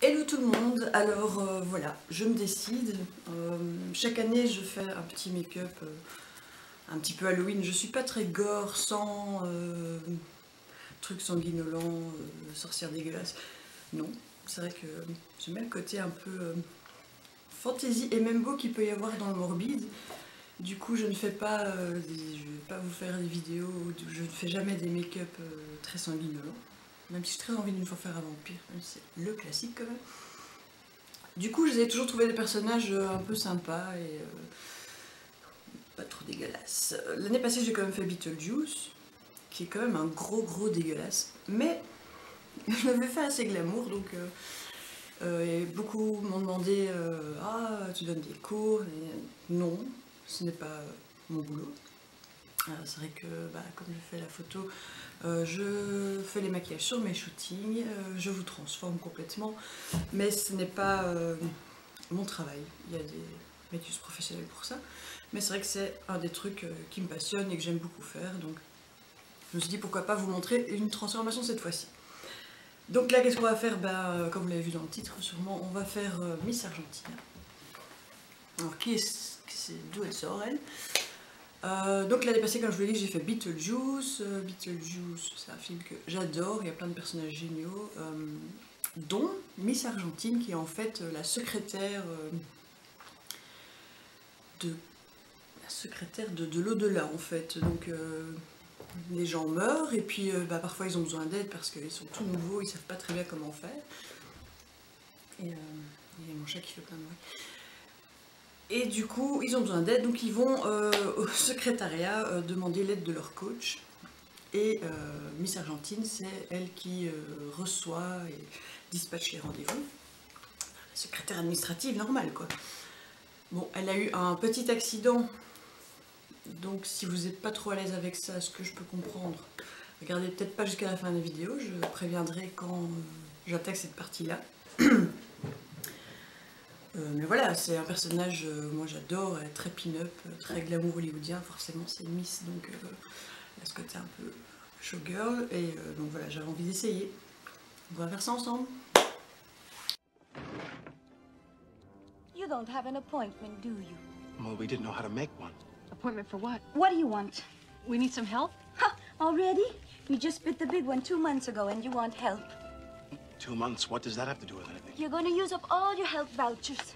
Hello tout le monde, alors voilà, je me décide. Chaque année je fais un petit make-up un petit peu Halloween. Je suis pas très gore, sans trucs sanguinolents, sorcière dégueulasse. Non, c'est vrai que j'aime bien le côté un peu fantasy et même beau qu'il peut y avoir dans le morbide. Du coup je ne fais pas, je vais pas vous faire des vidéos où je ne fais jamais des make-up très sanguinolents. Même si j'ai très envie d'une fois faire un vampire, même si c'est le classique quand même. Du coup, j'ai toujours trouvé des personnages un peu sympas et pas trop dégueulasses. L'année passée, j'ai quand même fait Beetlejuice, qui est quand même un gros dégueulasse. Mais je l'avais fait assez glamour, donc et beaucoup m'ont demandé ah, tu donnes des cours? Et non, ce n'est pas mon boulot. C'est vrai que comme je fais la photo, je fais les maquillages sur mes shootings, je vous transforme complètement, mais ce n'est pas mon travail. Il y a des métiers professionnels pour ça, mais c'est vrai que c'est un des trucs qui me passionne et que j'aime beaucoup faire, donc je me suis dit pourquoi pas vous montrer une transformation cette fois-ci. Donc là, qu'est-ce qu'on va faire? Comme vous l'avez vu dans le titre, sûrement, on va faire Miss Argentina. Alors, d'où elle sort, elle? Donc l'année passée, comme je vous l'ai dit, j'ai fait Beetlejuice. Beetlejuice, c'est un film que j'adore, il y a plein de personnages géniaux, dont Miss Argentine, qui est en fait la secrétaire de l'au-delà, en fait. Donc les gens meurent et puis parfois ils ont besoin d'aide parce qu'ils sont tout nouveaux, ils savent pas très bien comment faire. Et il y a mon chat qui fait plein de bruit. Et du coup, ils ont besoin d'aide, donc ils vont au secrétariat demander l'aide de leur coach. Et Miss Argentine, c'est elle qui reçoit et dispatche les rendez-vous. La secrétaire administrative normale, quoi. Bon, elle a eu un petit accident, donc si vous n'êtes pas trop à l'aise avec ça, ce que je peux comprendre, regardez peut-être pas jusqu'à la fin de la vidéo, je préviendrai quand j'attaque cette partie-là. Mais voilà, c'est un personnage, moi j'adore, elle est très pin-up, très glamour hollywoodien, forcément c'est Miss, donc elle a ce côté un peu showgirl, et donc voilà, j'avais envie d'essayer. On va faire ça ensemble. You don't have an appointment, do you? Well, we didn't know how to make one. Appointment for what? What do you want? We need some help? Ha! Already? You just bit the big one 2 months ago and you want help. 2 months? What does that have to do with anything? You're going to use up all your health vouchers.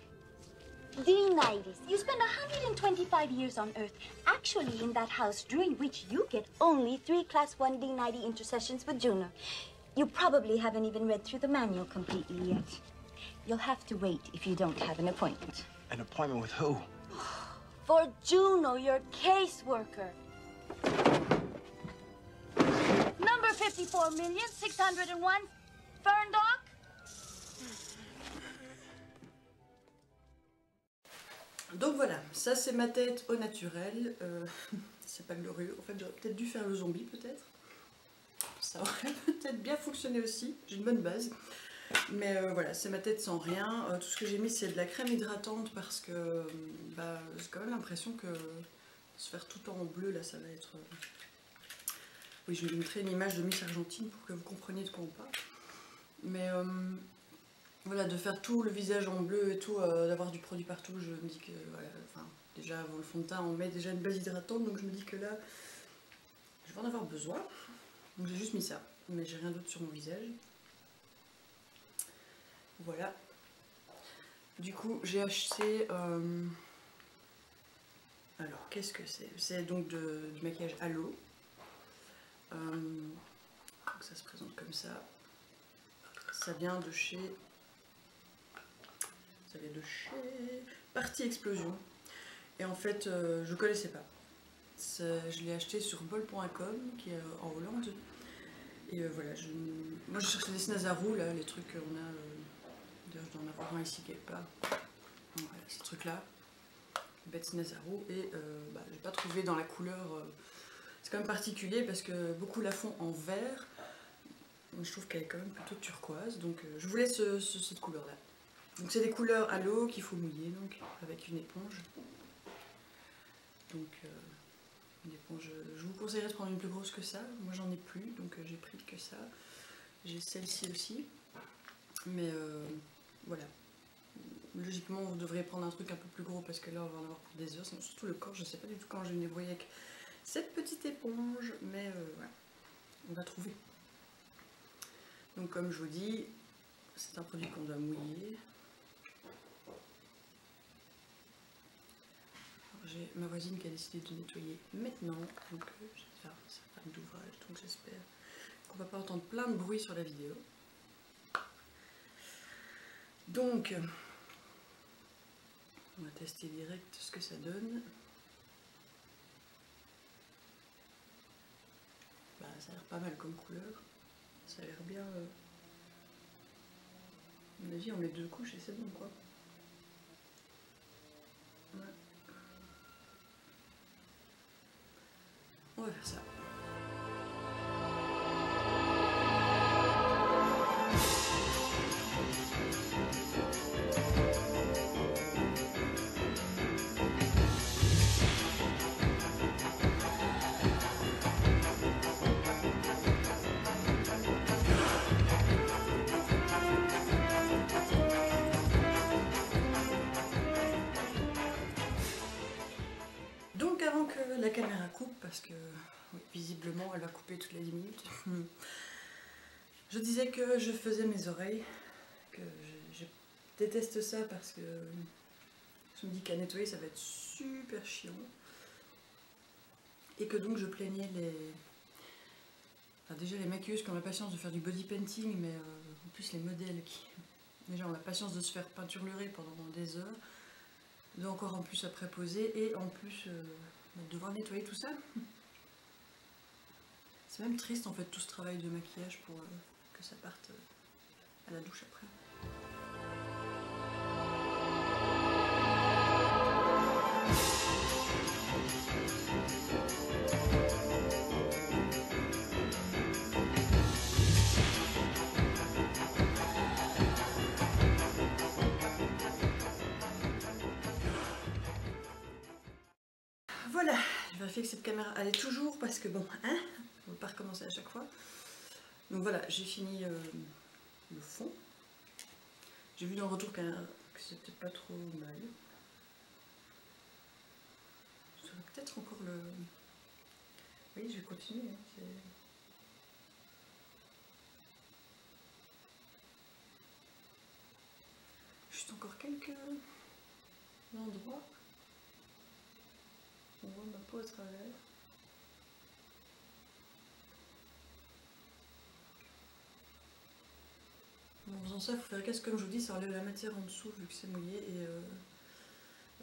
D90s. You spend 125 years on Earth, actually in that house, during which you get only 3 Class 1 D90 intercessions with Juno. You probably haven't even read through the manual completely yet. You'll have to wait if you don't have an appointment. An appointment with who? For Juno, your caseworker. Number 54,601, Ferndock. Donc voilà, ça c'est ma tête au naturel, c'est pas glorieux, en fait j'aurais peut-être dû faire le zombie peut-être, ça aurait peut-être bien fonctionné aussi, j'ai une bonne base, mais voilà, c'est ma tête sans rien. Tout ce que j'ai mis c'est de la crème hydratante parce que j'ai quand même l'impression que se faire tout en bleu là ça va être... Oui, je vous montrer une image de Miss Argentine pour que vous compreniez de quoi on parle, mais... Voilà, de faire tout le visage en bleu et tout, d'avoir du produit partout, je me dis que, voilà, enfin, déjà avant le fond de teint, on met déjà une base hydratante, donc je me dis que là, je vais en avoir besoin. Donc j'ai juste mis ça, mais j'ai rien d'autre sur mon visage. Voilà. Du coup, j'ai acheté... Alors, qu'est-ce que c'est? C'est donc du maquillage à l'eau. Donc ça se présente comme ça. Ça vient de chez... Ça vient de chez Party Explosion. Et en fait, je connaissais pas. Je l'ai acheté sur bol.com, qui est en Hollande. Et voilà, moi je cherchais des Snazaroo, là, les trucs qu'on a. D'ailleurs, je dois en avoir un ici quelque part. Voilà, ces trucs-là. Bête Snazaroo. Et j'ai pas trouvé dans la couleur. C'est quand même particulier parce que beaucoup la font en vert. Je trouve qu'elle est quand même plutôt turquoise. Donc je voulais cette couleur-là. Donc c'est des couleurs à l'eau qu'il faut mouiller donc avec une éponge. Donc une éponge, je vous conseillerais de prendre une plus grosse que ça. Moi j'en ai plus donc j'ai pris que ça. J'ai celle-ci aussi. Mais voilà. Logiquement, vous devriez prendre un truc un peu plus gros parce que là, on va en avoir pour des heures. Sinon, surtout le corps, je sais pas du tout quand je vais me débrouiller avec cette petite éponge, mais voilà, on va trouver. Donc, comme je vous dis, c'est un produit qu'on doit mouiller. J'ai ma voisine qui a décidé de nettoyer maintenant, donc c'est sa femme d'ouvrage, donc j'espère qu'on va pas entendre plein de bruit sur la vidéo. Donc, on va tester direct ce que ça donne. Bah, ça a l'air pas mal comme couleur, ça a l'air bien. À mon avis, on met 2 couches et c'est bon quoi. Ouais. On va faire ça. Donc avant que la caméra coupe, parce que oui, visiblement elle va couper toutes les 10 minutes, je disais que je faisais mes oreilles, que je déteste ça parce que je me dis qu'à nettoyer ça va être super chiant. Et que donc je plaignais enfin, déjà les maquilleuses qui ont la patience de faire du body painting, mais en plus les modèles qui déjà ont la patience de se faire peinturlurer pendant des heures, de encore en plus après poser et en plus devoir nettoyer tout ça. C'est même triste en fait tout ce travail de maquillage pour que ça parte à la douche après. Voilà, je vérifie que cette caméra allait toujours parce que bon, hein, on ne va pas recommencer à chaque fois. Donc voilà, j'ai fini le fond. J'ai vu dans le retour que c'était pas trop mal. Je devrais peut-être encore le... Oui, je vais continuer. Hein, juste encore quelques endroits. On voit ma peau à travers. En faisant ça, il faut faire gaffe, comme je vous dis, ça enlève la matière en dessous vu que c'est mouillé et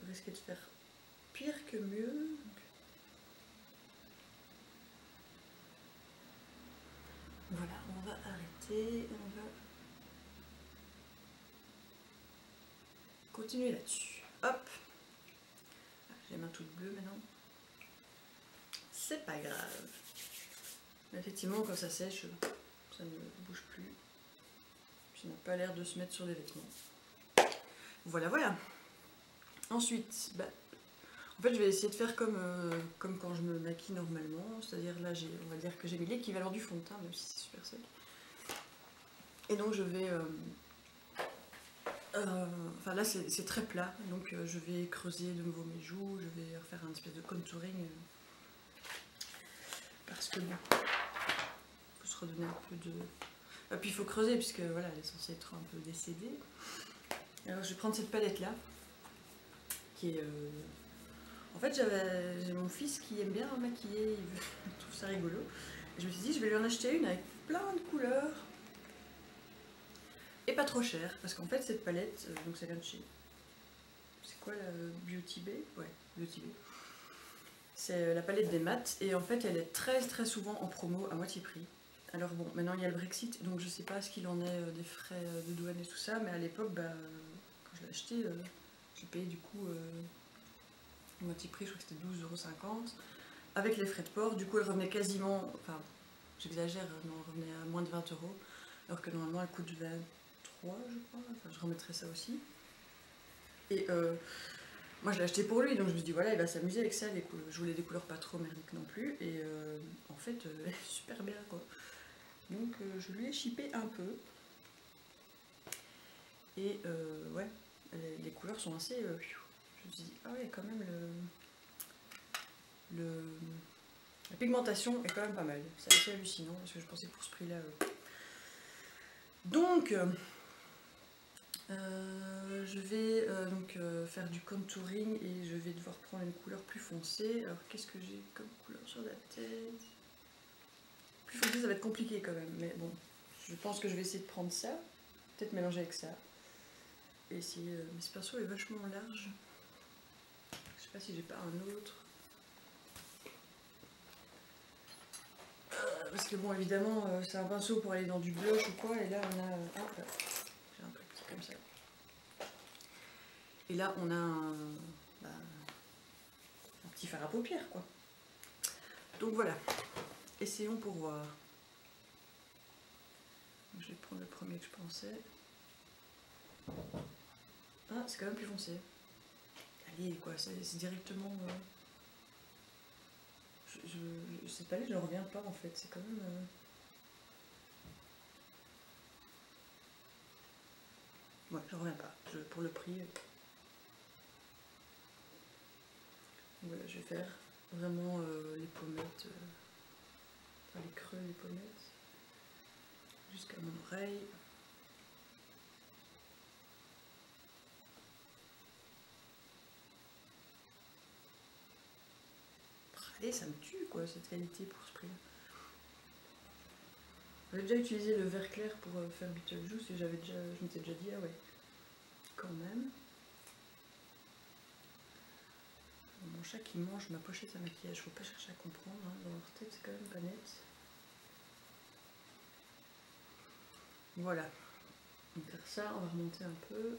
on risque de faire pire que mieux. Donc, voilà, on va arrêter, on va continuer là-dessus. Hop, j'ai les mains toutes bleues maintenant. C'est pas grave. Mais effectivement, quand ça sèche, ça ne bouge plus. Ça n'a pas l'air de se mettre sur les vêtements. Voilà, voilà. Ensuite, bah, en fait, je vais essayer de faire comme quand je me maquille normalement. C'est-à-dire là, on va dire que j'ai mis l'équivalent du fond de teint, même si c'est super sec. Et donc, je vais... enfin là, c'est très plat. Donc, je vais creuser de nouveau mes joues. Je vais refaire un espèce de contouring. Parce que bon, il faut se redonner un peu de... Et puis il faut creuser puisque voilà, elle est censée être un peu décédée. Alors je vais prendre cette palette là, qui est... En fait j'ai mon fils qui aime bien maquiller, il trouve ça rigolo. Et je me suis dit je vais lui en acheter une avec plein de couleurs. Et pas trop cher, parce qu'en fait cette palette, donc ça vient de chez... C'est quoi la Beauty Bay? Ouais, Beauty Bay. C'est la palette des mats et en fait elle est très souvent en promo à moitié prix. Alors bon, maintenant il y a le Brexit, donc je sais pas ce qu'il en est des frais de douane et tout ça, mais à l'époque, bah, quand je l'ai acheté, j'ai payé du coup moitié prix, je crois que c'était 12,50 €, avec les frais de port, du coup elle revenait quasiment, enfin j'exagère, non, elle revenait à moins de 20 €, alors que normalement elle coûte 23 je crois, enfin je remettrai ça aussi. Et moi je l'ai acheté pour lui, donc je me suis dit voilà, il va s'amuser avec ça, je voulais des couleurs pas trop merdiques non plus, et en fait elle est super bien quoi. Donc je lui ai chippé un peu. Et ouais, les couleurs sont assez... je me suis dit, ah ouais, quand même la pigmentation est quand même pas mal. C'est assez hallucinant parce que je pensais que pour ce prix-là... Donc, je vais donc faire du contouring et je vais devoir prendre une couleur plus foncée. Alors, qu'est-ce que j'ai comme couleur sur la tête? Plus foncée, ça va être compliqué quand même, mais bon, je pense que je vais essayer de prendre ça, peut-être mélanger avec ça. Et essayer, mais ce pinceau est vachement large. Je sais pas si j'ai pas un autre. Parce que bon, évidemment, c'est un pinceau pour aller dans du blush ou quoi, et là on a... hop, j'ai un peu petit comme ça. Et là on a un petit fard à paupières, quoi. Donc voilà, essayons pour voir. Je vais prendre le premier que je pensais. Ah, c'est quand même plus foncé. Allez, quoi, c'est directement... cette palette, je ne reviens pas en fait, c'est quand même... Ouais, je reviens pas, pour le prix. Voilà, je vais faire vraiment les pommettes, enfin, les creux des pommettes, jusqu'à mon oreille. Allez, ça me tue quoi, cette qualité pour ce prix. J'avais déjà utilisé le vert clair pour faire Beetlejuice et je m'étais déjà dit, ah ouais, quand même. Mon chat qui mange ma pochette à maquillage, faut pas chercher à comprendre, hein. Dans leur tête c'est quand même pas net. Voilà, on va faire ça, on va remonter un peu.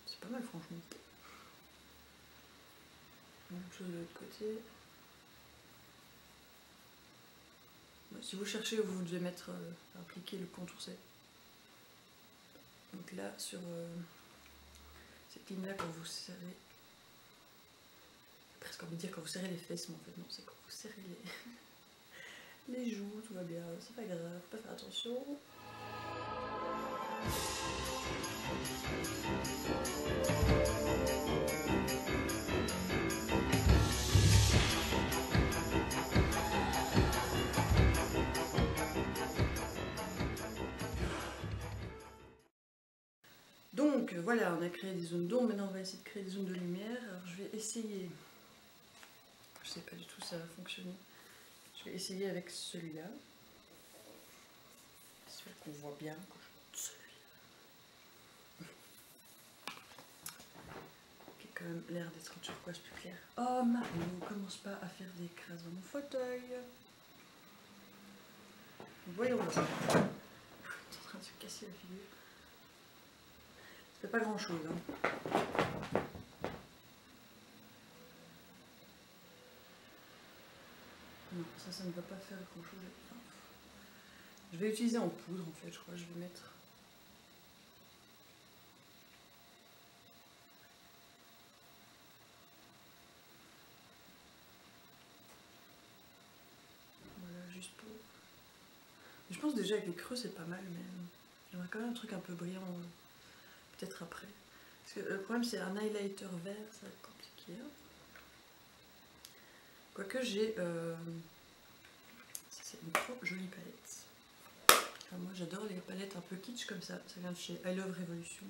C'est pas mal franchement. Même chose de l'autre côté. Bon, si vous cherchez où vous devez mettre, appliquer le contour C. Donc là, sur cette ligne-là, quand vous serrez, presque envie de dire quand vous serrez les fesses, mais en fait non, c'est quand vous serrez les joues, tout va bien, c'est pas grave, faut pas faire attention. Donc voilà, on a créé des zones d'ombre, maintenant on va essayer de créer des zones de lumière. Alors je vais essayer, je sais pas du tout si ça va fonctionner, je vais essayer avec celui-là. J'espère qu'on voit bien quand je monte celui-là. Qui a quand même l'air d'être un turquoise plus clair. Oh Mario, commence pas à faire des crasses dans mon fauteuil. Voyons voir. C'est en train de se casser la figure. Ça fait pas grand chose, hein. Non, ça ne va pas faire grand chose. Enfin, je vais utiliser en poudre en fait, je crois. Je vais mettre. Voilà, juste pour. Je pense déjà avec les creux c'est pas mal, mais j'aimerais quand même un truc un peu brillant. Peut-être après. Parce que le problème c'est un highlighter vert, ça va être compliqué. Quoique j'ai... c'est une trop jolie palette. Enfin, moi j'adore les palettes un peu kitsch comme ça. Ça vient de chez I Love Revolution.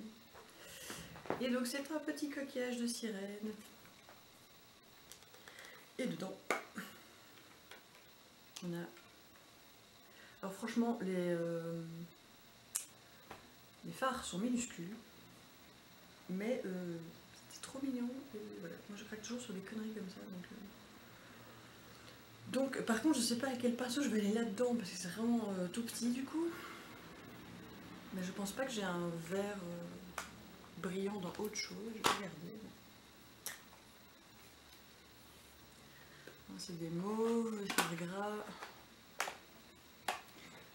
Et donc c'est un petit coquillage de sirène. Et dedans, on a... Alors franchement, les fards sont minuscules. Mais c'était trop mignon. Et voilà. Moi je craque toujours sur des conneries comme ça. Donc par contre je sais pas à quel pinceau je vais aller là-dedans parce que c'est vraiment tout petit du coup. Mais je pense pas que j'ai un vert brillant dans autre chose. Je vais regarder. C'est des mauves, c'est des gras.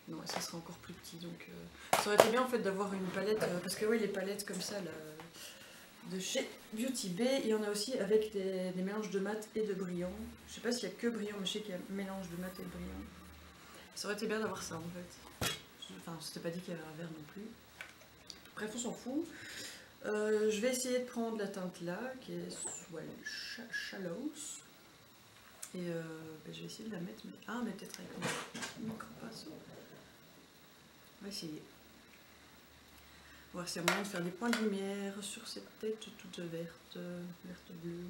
Non, ça sera encore plus petit donc ça aurait été bien en fait d'avoir une palette parce que oui les palettes comme ça là, de chez Beauty Bay, il y en a aussi avec des mélanges de mat et de brillant. Je sais pas s'il y a que brillant, mais je sais qu'il y a un mélange de mat et de brillant. Ça aurait été bien d'avoir ça en fait. Enfin, c'était pas dit qu'il y avait un vert non plus. Bref, on s'en fout. Je vais essayer de prendre la teinte là, qui est Shallows. Et je vais essayer de la mettre, mais peut-être avec mon micro-pinceau. On va essayer. Voir si y a moyen de faire des points de lumière sur cette tête toute verte, verte-bleue.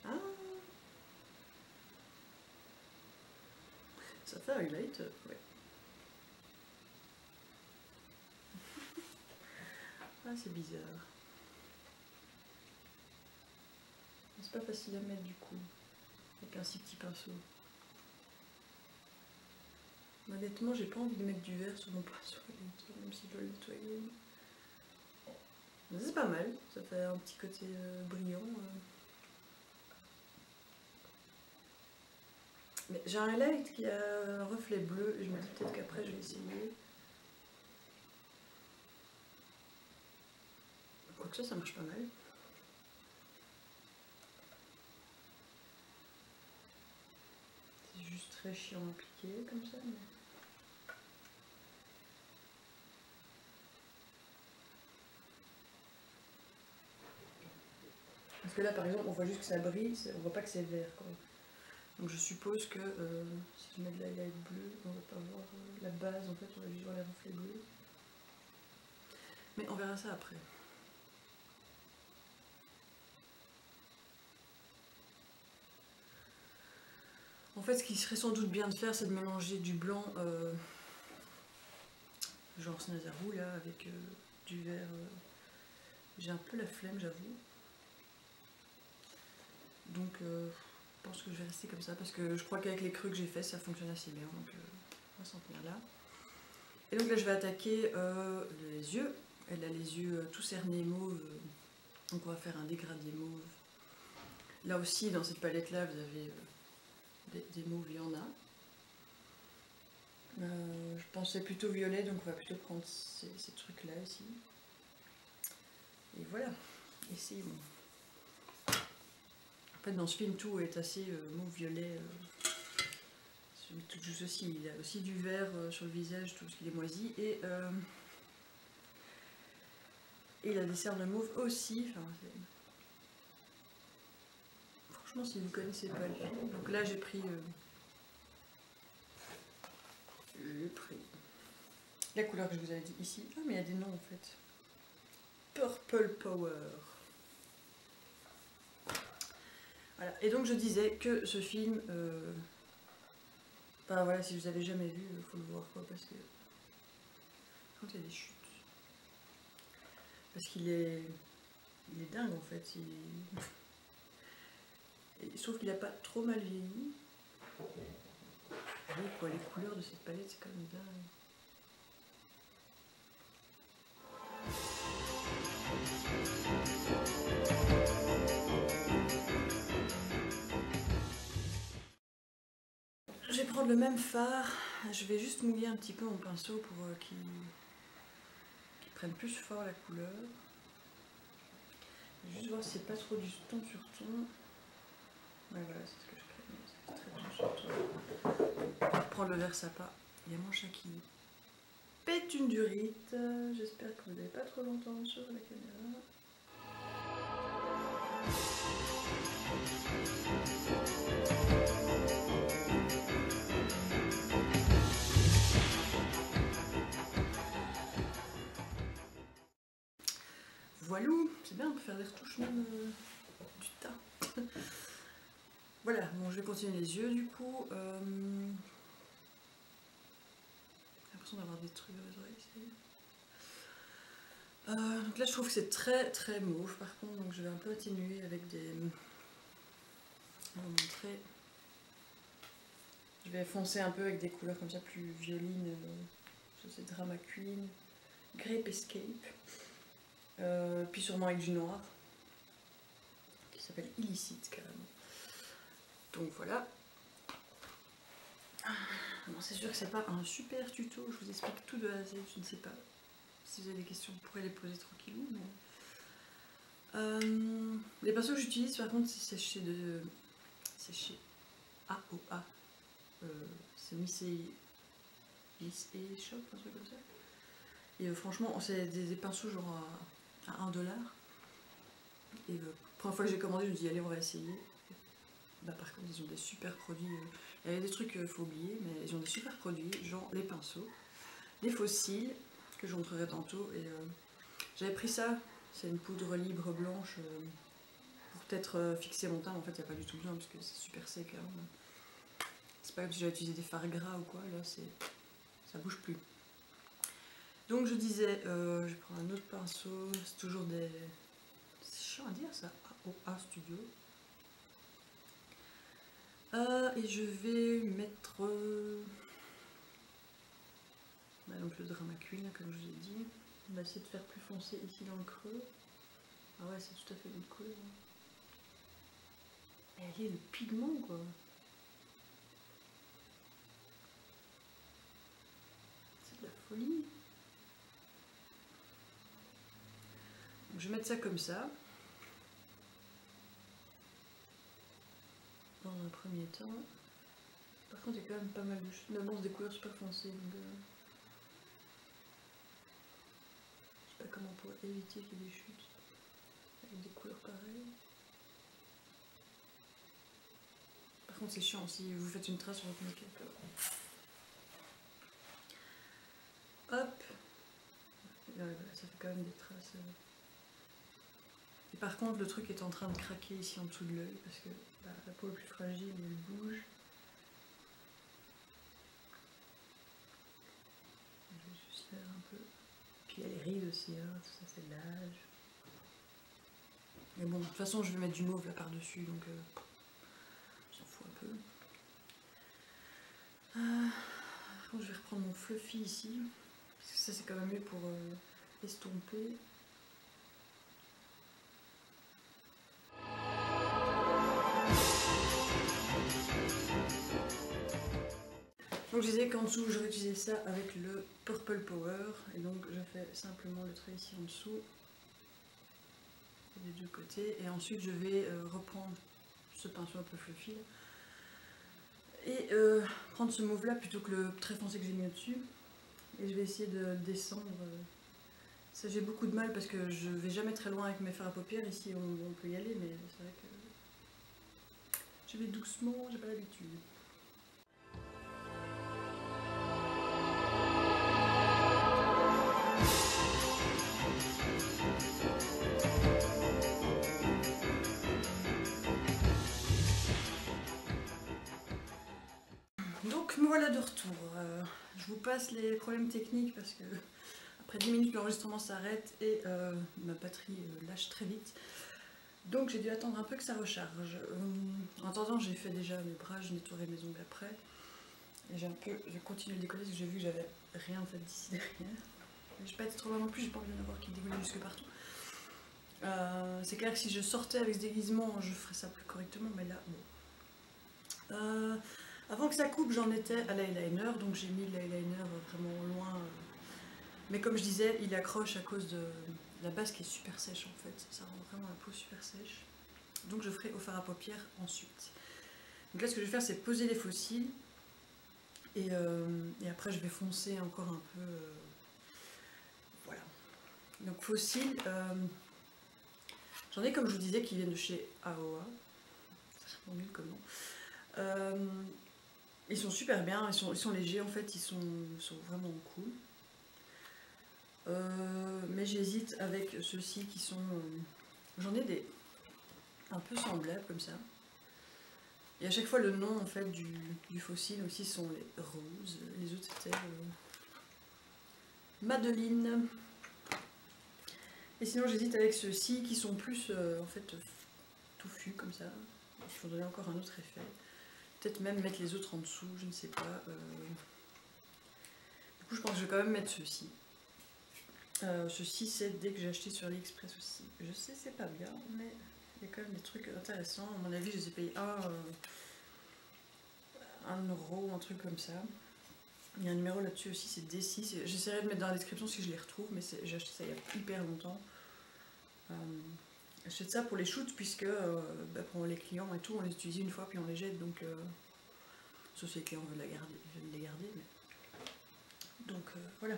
Ah, ça fait un highlight, ouais. Ah, c'est bizarre. C'est pas facile à mettre du coup, avec un si petit pinceau. Honnêtement, j'ai pas envie de mettre du vert sur mon pinceau, même si je dois le nettoyer. Mais c'est pas mal, ça fait un petit côté brillant. Mais j'ai un highlight qui a un reflet bleu, et je me dis peut-être qu'après je vais essayer. Quoique ça marche pas mal. C'est juste très chiant à appliquer comme ça. Mais... Parce que là par exemple on voit juste que ça brille, on voit pas que c'est vert quoi. Donc je suppose que si je mets de l'highlight bleu, on va pas voir la base en fait, on va juste voir les reflets bleus. Mais on verra ça après. En fait ce qui serait sans doute bien de faire c'est de mélanger du blanc genre Snazaroo là avec du vert. J'ai un peu la flemme j'avoue. Donc je pense que je vais rester comme ça parce que je crois qu'avec les creux que j'ai fait ça fonctionne assez bien, donc on va s'en tenir là. Et donc là je vais attaquer les yeux. Elle a les yeux tout cernés mauve, donc on va faire un dégradé mauve. Là aussi dans cette palette là vous avez des mauves, il y en a. Je pensais plutôt violet, donc on va plutôt prendre ces trucs là ici. Et voilà, essayons. En fait dans ce film tout est assez mauve-violet. Tout juste aussi, il a aussi du vert sur le visage, tout ce qui est moisi, et il a des cernes de mauve aussi. Enfin, franchement, si vous connaissez pas le film, donc là j'ai pris la couleur que je vous avais dit ici. Ah, mais il y a des noms en fait. Purple Power. Voilà. Et donc je disais que ce film. Enfin voilà, si vous avez jamais vu, il faut le voir quoi, parce que quand il y a des chutes, parce qu'il est dingue en fait. Et je trouve qu'il a pas trop mal vieilli. Et quoi, les couleurs de cette palette, c'est quand même dingue. Je vais prendre le même fard, je vais juste mouiller un petit peu mon pinceau pour qu'il prenne plus fort la couleur. Juste voir si c'est pas trop du ton sur ton. Ouais, voilà, c'est ce que je craignais, c'est très ton sur ton. Je vais prendre le vert sapin. Il y a mon chat qui pète une durite. J'espère que vous n'allez pas trop l'entendre sur la caméra. Voilou, c'est bien, on peut faire des retouches même du tas. Voilà, bon, je vais continuer les yeux du coup. J'ai l'impression d'avoir des trucs dans les oreilles ici. Donc là, je trouve que c'est très très mauve par contre, donc je vais un peu atténuer avec des. Je vais vous montrer. Je vais foncer un peu avec des couleurs comme ça plus violines. C'est Drama Queen, Grape Escape. Puis sûrement avec du noir qui s'appelle Illicite carrément. Donc voilà. Bon, c'est sûr que c'est pas un super tuto, je vous explique tout de A à Z, je ne sais pas. Si vous avez des questions, vous pourrez les poser tranquillou. Mais... les pinceaux que j'utilise par contre, c'est chez AOA. c'est Miss Shop, un truc comme ça. Et franchement, c'est des pinceaux genre à 1$. Et la première fois que j'ai commandé, je me dis allez, on va essayer. Bah, par contre, ils ont des super produits. Il y avait des trucs qu'il faut oublier, mais ils ont des super produits, genre les pinceaux, les fossiles, que je vous montrerai tantôt. Et j'avais pris ça, c'est une poudre libre blanche pour peut-être fixer mon teint. En fait, il n'y a pas du tout besoin parce que c'est super sec. Hein. C'est pas comme si j'avais utilisé des fards gras ou quoi, là ça bouge plus. Donc je disais, je vais prendre un autre pinceau, c'est toujours des... C'est chiant à dire ça, A Studio. Et je vais mettre donc le Drama Queen, comme je vous ai dit. On va essayer de faire plus foncé ici dans le creux. Ah ouais, c'est tout à fait notre couleur. Et elle est le pigment quoi. C'est de la folie. Donc, je vais mettre ça comme ça. Dans un premier temps. Par contre, il y a quand même pas mal de choses. Finalement, c'est des couleurs super foncées. Donc, je sais pas comment on pourrait éviter qu'il y ait des chutes avec des couleurs pareilles. Par contre, c'est chiant si vous faites une trace sur votre make-up. Hop. Et voilà, ça fait quand même des traces. Et par contre, le truc est en train de craquer ici en dessous de l'œil parce que bah, la peau est plus fragile, elle bouge. Je vais juste faire un peu. Puis il y a les rides aussi, hein, tout ça c'est de l'âge. Mais bon, de toute façon, je vais mettre du mauve là par-dessus, donc j'en fous un peu. Par contre, je vais reprendre mon fluffy ici, parce que ça c'est quand même mieux pour estomper. Donc je disais qu'en dessous, je vais utiliser ça avec le Purple Power, et donc je fais simplement le trait ici en dessous, des deux côtés, et ensuite je vais reprendre ce pinceau un peu fluffy, et prendre ce mauve là plutôt que le très foncé que j'ai mis au-dessus, et je vais essayer de descendre. Ça j'ai beaucoup de mal parce que je vais jamais très loin avec mes fards à paupières, ici on peut y aller, mais c'est vrai que je vais doucement, j'ai pas l'habitude. Donc me voilà de retour. Je vous passe les problèmes techniques parce que après 10 minutes l'enregistrement s'arrête et ma batterie lâche très vite. Donc j'ai dû attendre un peu que ça recharge. En attendant, j'ai fait déjà mes bras, j'ai nettoyé mes ongles après. Et j'ai continué de décoller parce que j'ai vu que j'avais rien fait d'ici derrière. Je vais pas être trop loin non plus, j'ai pas envie d'en avoir qui dégoulait jusque partout. C'est clair que si je sortais avec ce déguisement, je ferais ça plus correctement, mais là, bon. Avant que ça coupe, j'en étais à l'eyeliner, donc j'ai mis l'eyeliner vraiment loin. Mais comme je disais, il accroche à cause de la base qui est super sèche en fait. Ça rend vraiment la peau super sèche. Donc je ferai au fard à paupières ensuite. Donc là, ce que je vais faire, c'est poser les faux cils. Et après, je vais foncer encore un peu. Voilà. Donc faux cils, j'en ai comme je vous disais qui viennent de chez Aoa. C'est vraiment nul comme nom. Ils sont super bien, ils sont légers en fait, ils sont vraiment cool. Mais j'hésite avec ceux-ci qui sont... J'en ai des un peu semblables comme ça. Et à chaque fois le nom en fait du fossile aussi sont les roses. Les autres c'était Madeleine. Et sinon j'hésite avec ceux-ci qui sont plus en fait touffus comme ça. Il faut donner encore un autre effet. Peut-être même mettre les autres en dessous, je ne sais pas. Du coup je pense que je vais quand même mettre ceux-ci. Ceci c'est dès que j'ai acheté sur AliExpress aussi. Je sais c'est pas bien mais il y a quand même des trucs intéressants. À mon avis je les ai payés 1 euro, un truc comme ça. Il y a un numéro là-dessus aussi, c'est D6. J'essaierai de mettre dans la description si je les retrouve, mais j'ai acheté ça il y a hyper longtemps. J'achète ça pour les shoots puisque pour les clients et tout on les utilise une fois puis on les jette, donc Sauf si les clients veulent les garder. Mais... Donc voilà.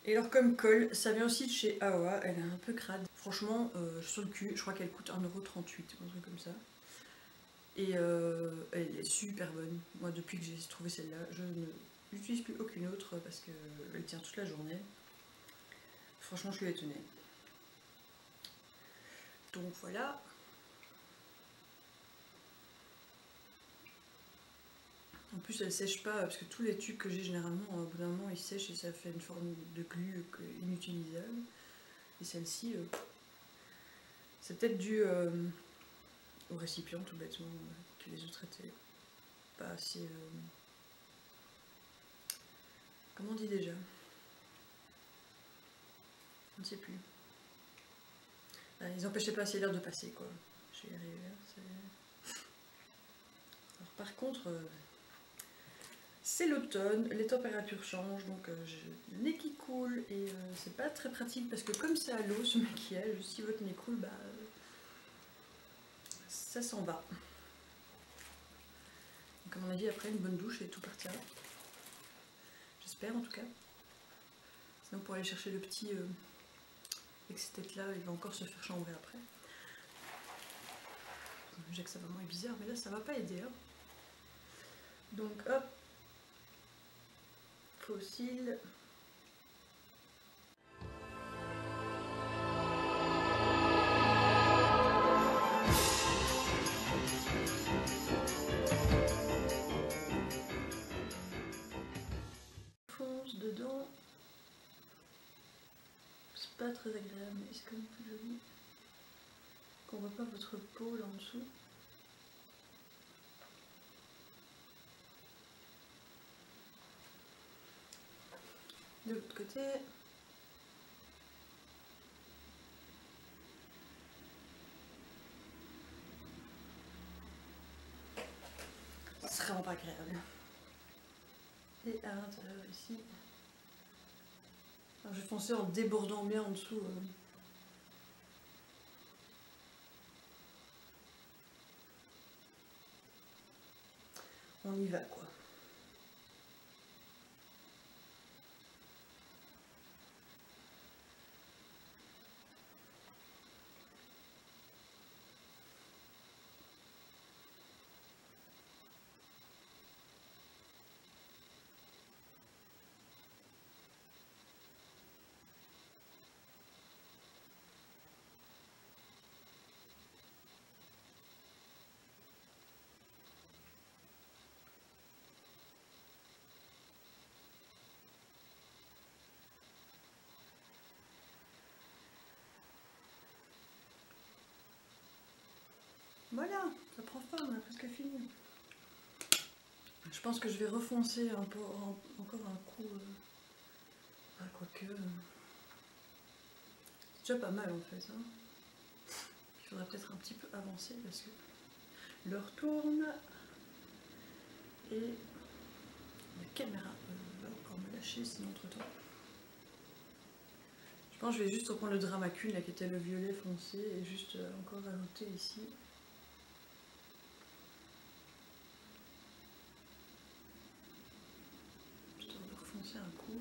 Et alors comme colle, ça vient aussi de chez Aoa, elle est un peu crade. Franchement, sur le cul, je crois qu'elle coûte 1,38€, un truc comme ça. Et elle est super bonne. Moi depuis que j'ai trouvé celle-là, je ne n'utilise plus aucune autre parce qu'elle tient toute la journée. Franchement je suis étonnée. Donc voilà. En plus elle sèche pas parce que tous les tubes que j'ai généralement au bout d'un moment ils sèchent et ça fait une forme de glu inutilisable. Et celle-ci c'est peut-être dû au récipient tout bêtement que les autres étaient pas assez... comment on dit déjà? Je ne sais plus. Ils empêchaient pas assez l'air de passer quoi. Je vais y arriver. Alors par contre... c'est l'automne, les températures changent, donc j'ai le nez qui coule et c'est pas très pratique parce que comme c'est à l'eau ce maquillage, si votre nez coule, bah ça s'en va. Donc à mon avis après une bonne douche et tout partira. J'espère en tout cas. Sinon pour aller chercher le petit avec cette tête là, il va encore se faire chambrer après. J'ai que ça vraiment est bizarre, mais là ça va pas aider. Hein. Donc hop. Fossile. Fonce dedans. C'est pas très agréable, mais c'est quand même plus joli. Qu'on voit pas votre peau là en dessous. De l'autre côté. C'est vraiment pas agréable. Et à l'intérieur ici. Alors, je vais foncer en débordant bien en dessous. On y va quoi. Voilà, ça prend forme, on a presque fini. Je pense que je vais refoncer un peu, encore un coup. Ah, quoique. C'est déjà pas mal en fait. Hein. Il faudrait peut-être un petit peu avancer parce que l'heure tourne. Et la caméra va encore me lâcher sinon entre temps. Je pense que je vais juste reprendre le Dramacune là qui était le violet foncé et juste encore rajouter ici. Un coup.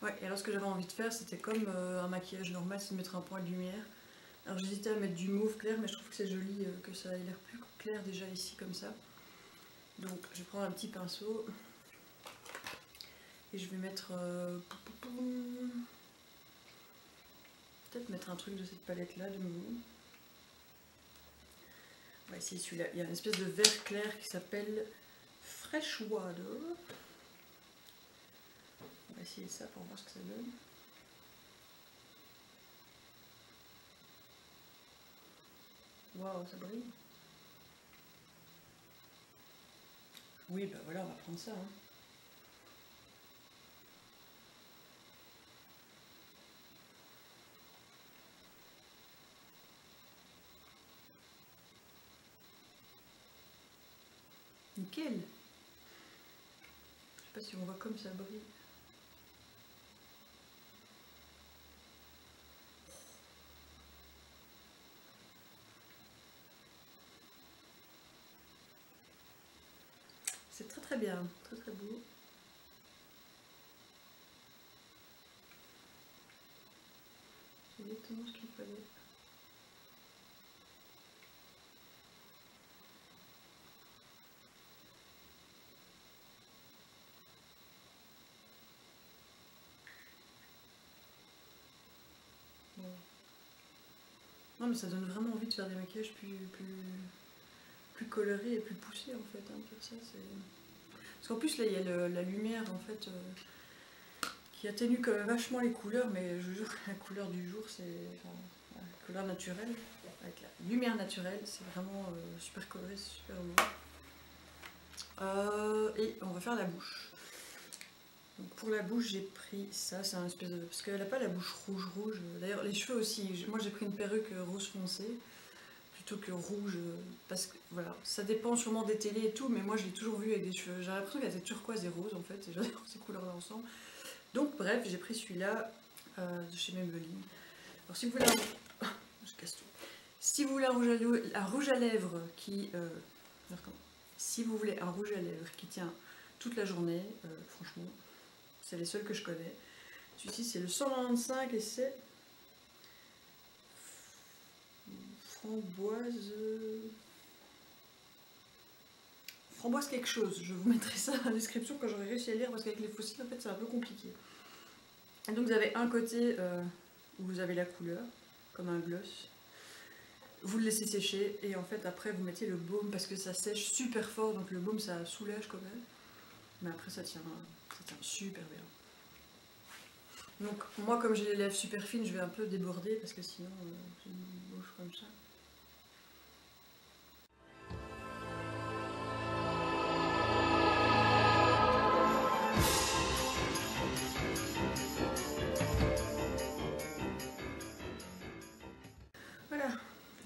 Ouais, et alors ce que j'avais envie de faire, c'était comme un maquillage normal, c'est de mettre un point de lumière. Alors j'hésitais à mettre du mauve clair, mais je trouve que c'est joli, que ça ait l'air plus clair déjà ici comme ça. Donc je vais prendre un petit pinceau et je vais mettre peut-être mettre un truc de cette palette là de nouveau. On va essayer celui-là. Il y a une espèce de vert clair qui s'appelle Fresh Water. On va essayer ça pour voir ce que ça donne. Waouh, ça brille. Oui, bah voilà, on va prendre ça. Hein. Nickel. Je sais pas si on voit comme ça brille. C'est très très bien, très très beau. C'est exactement ce qu'il fallait. Bon. Non mais ça donne vraiment envie de faire des maquillages plus colorés et plus poussés en fait. Hein, comme ça, parce qu'en plus là il y a la lumière en fait qui atténue quand même vachement les couleurs, mais je vous jure que la couleur du jour c'est... Enfin, la couleur naturelle, avec la lumière naturelle, c'est vraiment super coloré, c'est super beau. Et on va faire la bouche. Donc pour la bouche j'ai pris ça, c'est un espèce de... Parce qu'elle n'a pas la bouche rouge. D'ailleurs les cheveux aussi, moi j'ai pris une perruque rose foncé plutôt que rouge, parce que voilà, ça dépend sûrement des télés et tout, mais moi je l'ai toujours vu avec des cheveux, j'ai l'impression qu'elle était turquoise et rose en fait, et j'adore ces couleurs là ensemble. Donc bref, j'ai pris celui-là de chez Maybelline. Alors si vous voulez je casse tout. Si vous voulez un rouge à lèvres qui... si vous voulez un rouge à lèvres qui tient toute la journée, franchement, c'est les seuls que je connais. Celui-ci c'est le 195 et c'est framboise quelque chose. Je vous mettrai ça dans la description quand j'aurai réussi à lire, parce qu'avec les fossiles en fait c'est un peu compliqué. Et donc vous avez un côté où vous avez la couleur, comme un gloss. Vous le laissez sécher et en fait après vous mettez le baume parce que ça sèche super fort, donc le baume ça soulage quand même. Mais après ça tient super bien. Donc moi comme j'ai les lèvres super fines, je vais un peu déborder parce que sinon j'ai une bouche comme ça. Voilà,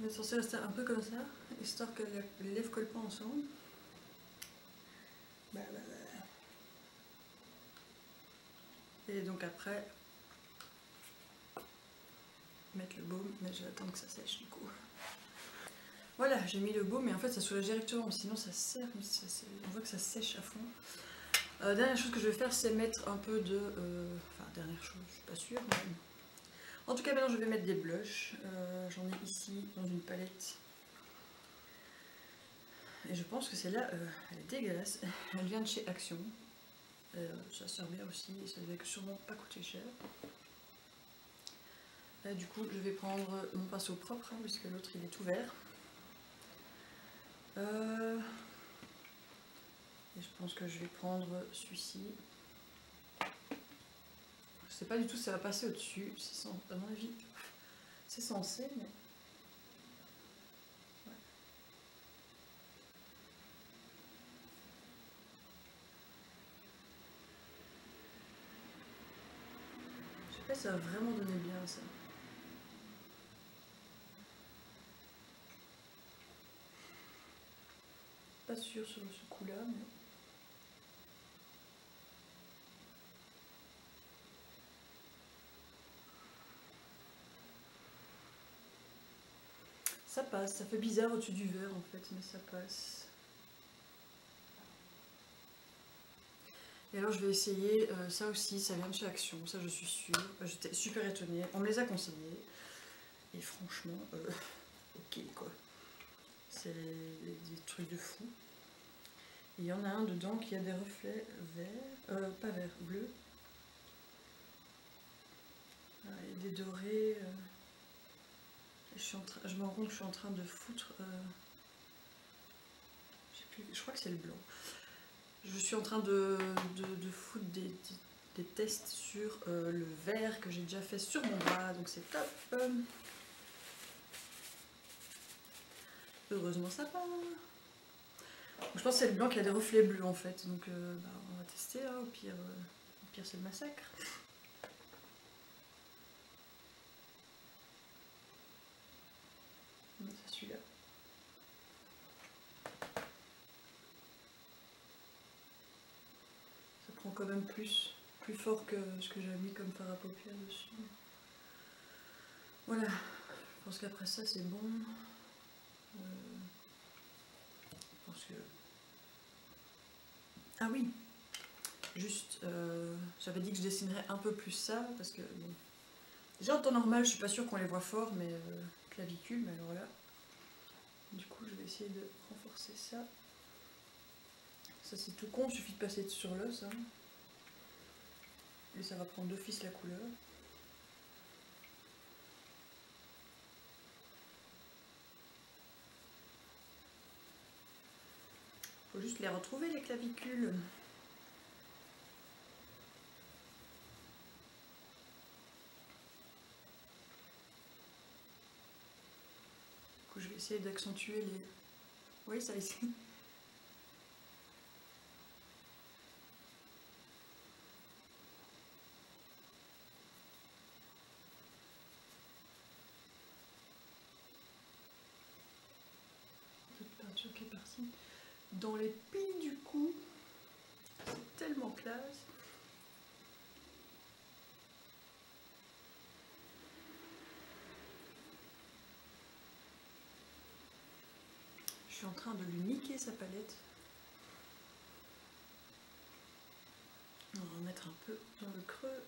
on est censé rester un peu comme ça, histoire que les lèvres collent pas ensemble. Et donc après, mettre le baume, mais je vais attendre que ça sèche du coup. Voilà, j'ai mis le baume, mais en fait ça soulage directement, sinon ça serre, on voit que ça sèche à fond. Dernière chose que je vais faire, c'est mettre un peu de... Enfin, dernière chose, je suis pas sûre, mais... En tout cas, maintenant je vais mettre des blushs. J'en ai ici dans une palette. Et je pense que celle-là, elle est dégueulasse. Elle vient de chez Action. Ça sert bien aussi, et ça devait sûrement pas coûter cher. Là, du coup, je vais prendre mon pinceau propre, hein, puisque l'autre il est ouvert. Et je pense que je vais prendre celui-ci. Je sais pas du tout si ça va passer au-dessus, à mon avis c'est censé, mais... Ouais. Je sais pas si ça va vraiment donner bien ça. Pas sûr sur ce coup-là, mais... Ça passe, ça fait bizarre au-dessus du verre en fait, mais ça passe. Et alors je vais essayer, ça aussi, ça vient de chez Action, ça je suis sûre. J'étais super étonnée, on me les a conseillés. Et franchement, ok quoi. C'est des trucs de fou. Et il y en a un dedans qui a des reflets verts, pas verts, bleus. Ah, et des dorés. Je me rends compte que je suis en train de foutre... je crois que c'est le blanc. Je suis en train de foutre des tests sur le vert que j'ai déjà fait sur mon bras, donc c'est top. Heureusement ça va. Je pense que c'est le blanc qui a des reflets bleus en fait, donc on va tester, hein, au pire c'est le massacre. C'est celui-là. même plus fort que ce que j'avais mis comme fard à paupières dessus. Voilà, je pense qu'après ça c'est bon. Je pense que... Ah oui, juste, j'avais dit que je dessinerais un peu plus ça, parce que bon, déjà en temps normal je suis pas sûre qu'on les voit fort, mais clavicule, mais alors là, du coup je vais essayer de renforcer ça. Ça c'est tout con, il suffit de passer sur l'os, hein. Et ça va prendre d'office la couleur. Faut juste les retrouver les clavicules. Du coup je vais essayer d'accentuer les... Oui, ça ici. Petite peinture qui est partie dans les plis du cou. C'est tellement classe. Je suis en train de lui niquer sa palette. On va remettre un peu dans le creux.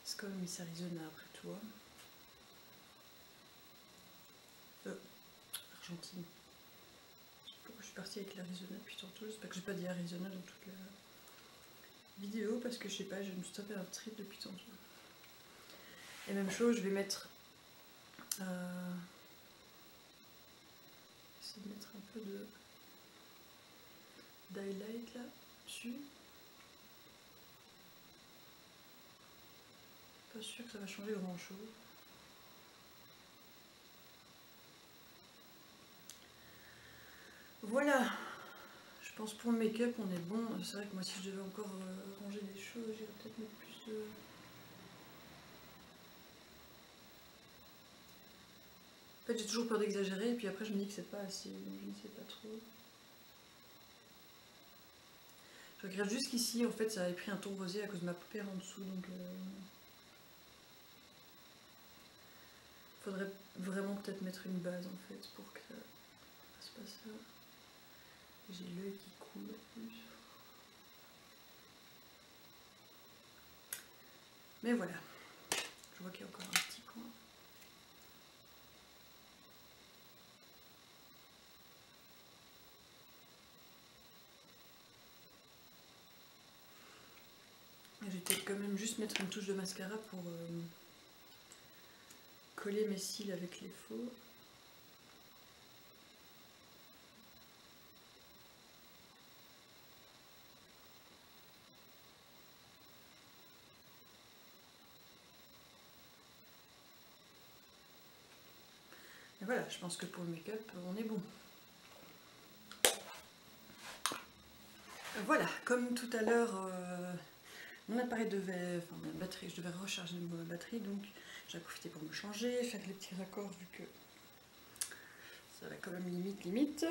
C'est comme Miss Arizona après tout. Argentine. Je sais pas pourquoi je suis partie avec l'Arizona depuis tantôt. J'espère que j'ai pas dit Arizona dans toute la vidéo parce que je sais pas, je me suis tapé un trip depuis tantôt. Et même chose, je vais mettre... essayer de mettre un peu de d'highlight là dessus. Pas sûr que ça va changer grand chose. Voilà, je pense pour le make-up on est bon. C'est vrai que moi si je devais encore ranger des choses, j'irais peut-être mettre plus de... En fait j'ai toujours peur d'exagérer et puis après je me dis que c'est pas assez, donc je ne sais pas trop. Je regrette juste qu'ici en fait ça avait pris un ton rosé à cause de ma paupière en dessous, donc faudrait vraiment peut-être mettre une base en fait pour que ça fasse pas ça. J'ai l'œil qui coule en plus. Mais voilà, je vois qu'il y a encore un petit coin. Je vais peut-être quand même juste mettre une touche de mascara pour coller mes cils avec les faux. Et voilà, je pense que pour le make-up, on est bon. Voilà, comme tout à l'heure, mon appareil devait, enfin ma batterie, je devais recharger ma batterie, donc j'ai profité pour me changer, faire les petits raccords vu que ça va quand même limite.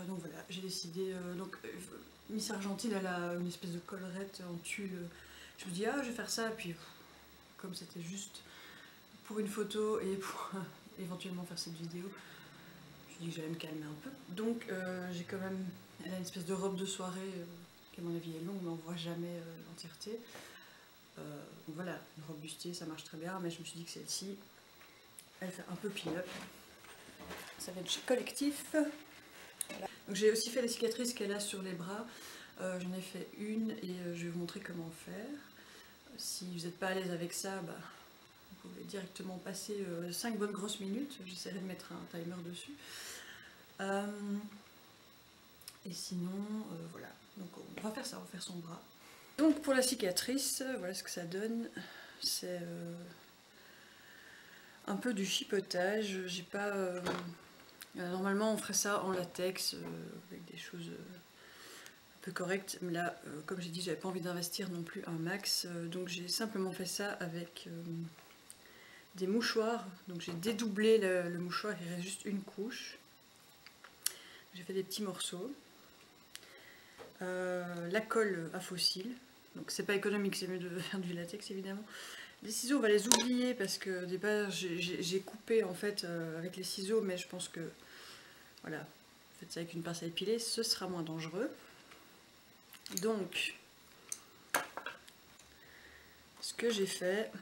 Donc voilà, j'ai décidé, Miss Argentine elle a une espèce de collerette en tulle. Je me dis ah je vais faire ça, puis comme c'était juste pour une photo et pour éventuellement faire cette vidéo, je dis que j'allais me calmer un peu. Donc j'ai quand même, elle a une espèce de robe de soirée qui à mon avis est longue mais on voit jamais l'entièreté. Donc voilà, une robe bustier ça marche très bien, mais je me suis dit que celle-ci, elle fait un peu pin-up. Ça va être chez Collectif. Voilà. J'ai aussi fait les cicatrices qu'elle a sur les bras. J'en ai fait une et je vais vous montrer comment faire. Si vous n'êtes pas à l'aise avec ça, bah, vous pouvez directement passer 5 bonnes grosses minutes. J'essaierai de mettre un timer dessus. Et sinon, voilà. Donc on va faire ça, on va faire son bras. Donc pour la cicatrice, voilà ce que ça donne. C'est un peu du chipotage. J'ai pas... normalement on ferait ça en latex avec des choses un peu correct. Mais là, comme j'ai dit, j'avais pas envie d'investir non plus un max. Donc j'ai simplement fait ça avec des mouchoirs. Donc j'ai dédoublé le mouchoir, il reste juste une couche. J'ai fait des petits morceaux. La colle à fossiles. Donc c'est pas économique, c'est mieux de faire du latex évidemment. Les ciseaux, on va les oublier parce que au départ j'ai coupé en fait avec les ciseaux, mais je pense que voilà, faites ça avec une pince à épiler, ce sera moins dangereux. Donc, ce que j'ai fait,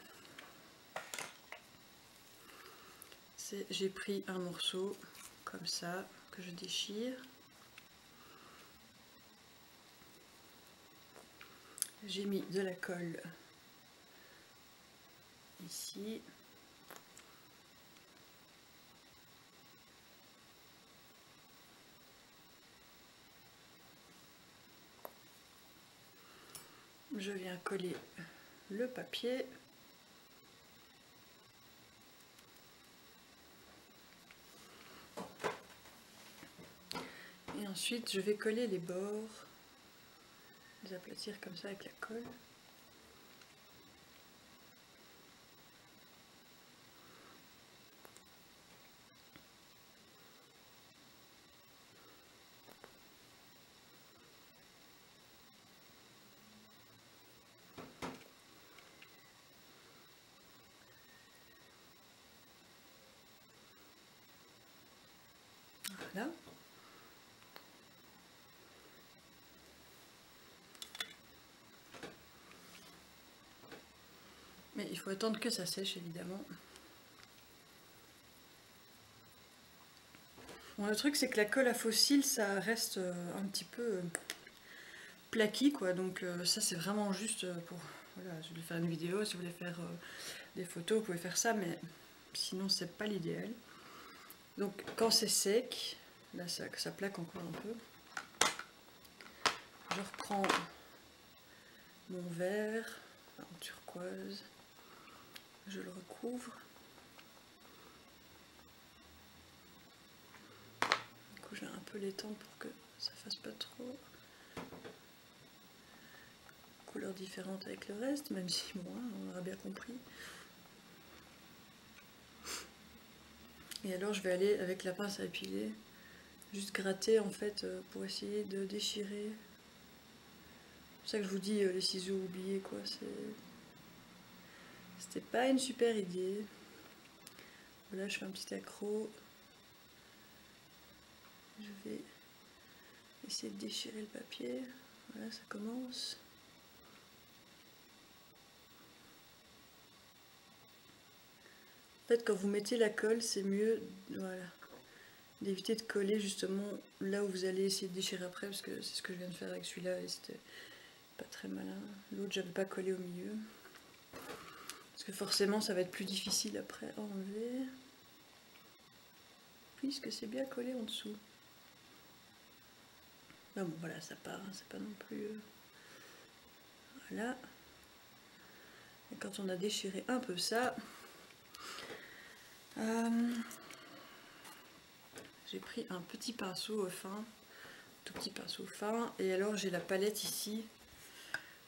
c'est j'ai pris un morceau comme ça que je déchire. J'ai mis de la colle ici. Je viens coller le papier. Et ensuite, je vais coller les bords, les aplatir comme ça avec la colle. Voilà. Mais il faut attendre que ça sèche évidemment. Bon, le truc c'est que la colle à fossiles ça reste un petit peu plaqué quoi, donc ça c'est vraiment juste pour... Voilà, je voulais faire une vidéo, si vous voulez faire des photos vous pouvez faire ça, mais sinon c'est pas l'idéal. Donc quand c'est sec, là ça plaque encore un peu. Je reprends mon verre en turquoise, je le recouvre. Du coup je vais un peu l'étendre pour que ça fasse pas trop couleurs différentes avec le reste, même si moi on aura bien compris. Et alors je vais aller avec la pince à épiler, juste gratter en fait pour essayer de déchirer. C'est pour ça que je vous dis les ciseaux oubliés quoi, c'était pas une super idée. Voilà, je fais un petit accro. Je vais essayer de déchirer le papier. Voilà, ça commence. En fait, quand vous mettez la colle, c'est mieux, voilà, d'éviter de coller justement là où vous allez essayer de déchirer après, parce que c'est ce que je viens de faire avec celui-là et c'était pas très malin. L'autre, j'avais pas collé au milieu. Parce que forcément, ça va être plus difficile après à enlever. Puisque c'est bien collé en dessous. Non, bon, voilà, ça part, hein, c'est pas non plus... Voilà. Et quand on a déchiré un peu ça... j'ai pris un petit pinceau fin, tout petit pinceau fin, et alors j'ai la palette ici,